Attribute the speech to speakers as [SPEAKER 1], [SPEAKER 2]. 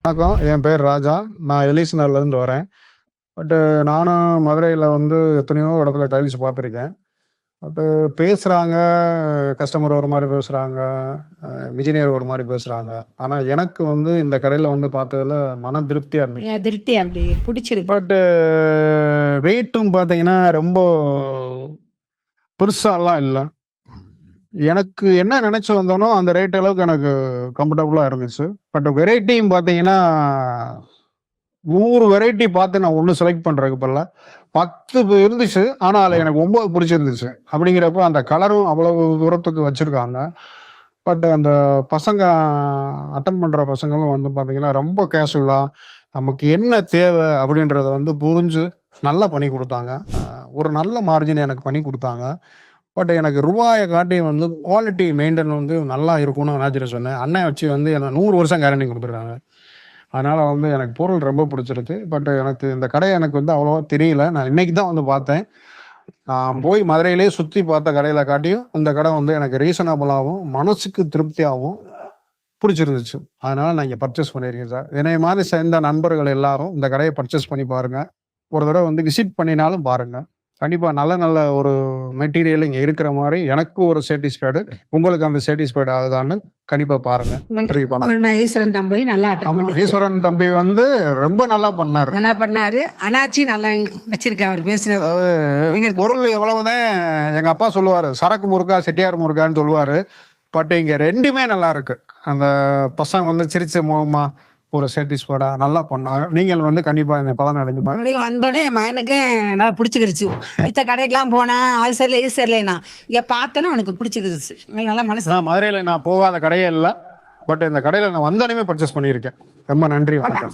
[SPEAKER 1] வணக்கம். என் பேர் ராஜா. நான் எல்ஐசி நகர்லேருந்து வரேன். பட்டு நானும் மதுரையில வந்து எத்தனையோ இடத்துல டைல்ஸ் பார்த்துருக்கேன். பட்டு பேசுறாங்க, கஸ்டமர் ஒரு மாரி பேசுறாங்க, இன்ஜினியர் ஒரு மாரி பேசுறாங்க. ஆனா எனக்கு வந்து இந்த கடையில வந்து பார்த்ததுல மன திருப்தியா இருந்துச்சு.
[SPEAKER 2] திருப்தி அப்படி பிடிச்சிருக்கு.
[SPEAKER 1] பட்டு ரேட்டும் பார்த்தீங்கன்னா, ரொம்ப பெருசாலாம் இல்ல. எனக்கு என்ன நினைச்சு வந்தேனோ, அந்த ரேட் அளவுக்கு எனக்கு கம்ஃபர்டபுளா இருந்துச்சு. பட் வெரைட்டியும் பார்த்தீங்கன்னா 100 வெரைட்டி பார்த்து நான் ஒண்ணு செலக்ட் பண்றதுக்கு பதிலா 10 இருந்துச்சு. ஆனா அதுல எனக்கு 9 பிடிச்சிருந்துச்சு. அப்படிங்கிறப்ப அந்த கலரும் அவ்வளவு தூரத்துக்கு வச்சிருக்காங்க. பட் அந்த பசங்க அட்டெண்ட் பண்ற பசங்களும் வந்து பார்த்தீங்கன்னா, ரொம்ப கேஷுவலா நமக்கு என்ன தேவை அப்படின்றத வந்து புரிஞ்சு நல்லா பண்ணி குடுத்தாங்க. ஒரு நல்ல மார்ஜின் எனக்கு பண்ணி குடுத்தாங்க. பட் எனக்கு ரூபாய காட்டியும் வந்து குவாலிட்டி மெயின்டெயின் வந்து நல்லா இருக்கும்னு அண்ணாச்சிட்ட சொன்னேன். அண்ணன் வச்சு வந்து என்ன 100 வருஷம் கேரண்டி குடுத்துருக்காங்க. அதனால வந்து எனக்கு பொருள் ரொம்ப பிடிச்சிருக்கு. பட் எனக்கு இந்த கடை எனக்கு வந்து அவ்வளவா தெரியல. நான் இன்னைக்கு தான் வந்து பார்த்தேன். நான் போய் மதுரையிலேயே சுத்தி பார்த்த கடையில காட்டியும், இந்த கடை வந்து எனக்கு ரீசனபிளாவும், மனசுக்கு திருப்தியாவும் பிடிச்சிருந்துச்சு. அதனால நான் இங்க பர்ச்சேஸ் பண்ணியிருக்கேன் சார். என்னைய மாரி சேர்ந்த நண்பர்கள் எல்லாரும் இந்த கடைய பர்ச்சேஸ் பண்ணி பாருங்க. ஒரு தடவ வந்து விசிட் பண்ணினாலும் பாருங்க. கண்டிப்பா நல்ல நல்ல ஒரு மெட்டீரியல் இங்க இருக்கிற மாரி எனக்கு ஒரு சாட்டிஸ்ஃபைடு. உங்களுக்கு அந்த சாட்டிஸ்ஃபைடு ஆகுதான்னு கண்டிப்பா பாருங்க. நன்றி, வணக்கம்.
[SPEAKER 2] ஈஸ்வரன் தம்பி நல்லா
[SPEAKER 1] ஆமா, ஈஸ்வரன் தம்பி வந்து ரொம்ப நல்லா பண்ணாரு.
[SPEAKER 2] நல்லா பண்ணாரு. அண்ணாச்சி நல்லா வச்சிருக்கேன் அவர் பேசின
[SPEAKER 1] பொருள் எவ்வளவுதான் எங்க அப்பா சொல்லுவாரு, சரக்கு முறுக்கா செட்டியார் முறுக்கான்னு சொல்லுவாரு. பட் இங்க ரெண்டுமே நல்லா இருக்கு. அந்த பசங்க வந்து சிரிச்ச முகமா ஒரு சாட்டிஸ்ஃபைடா நல்லா பண்ணாங்க. நீங்கள் வந்து கண்டிப்பா இந்த பலன் அடைஞ்சு பாருங்க.
[SPEAKER 2] வந்தோடனே மகனுக்கு நல்லா பிடிச்சிக்கிருச்சு. மற்ற கடைக்கெல்லாம் போனா அது சரியில்லை இது சரியில்லைண்ணா இங்க பார்த்தோன்னா அவனுக்கு பிடிச்சிக்கிருச்சு. நல்லா மனசு.
[SPEAKER 1] மதுரையில நான் போகாத கடையே இல்லை. பட் இந்த கடையில நான் வந்தோடனே பர்ச்சேஸ் பண்ணியிருக்கேன். ரொம்ப நன்றி, வணக்கம்.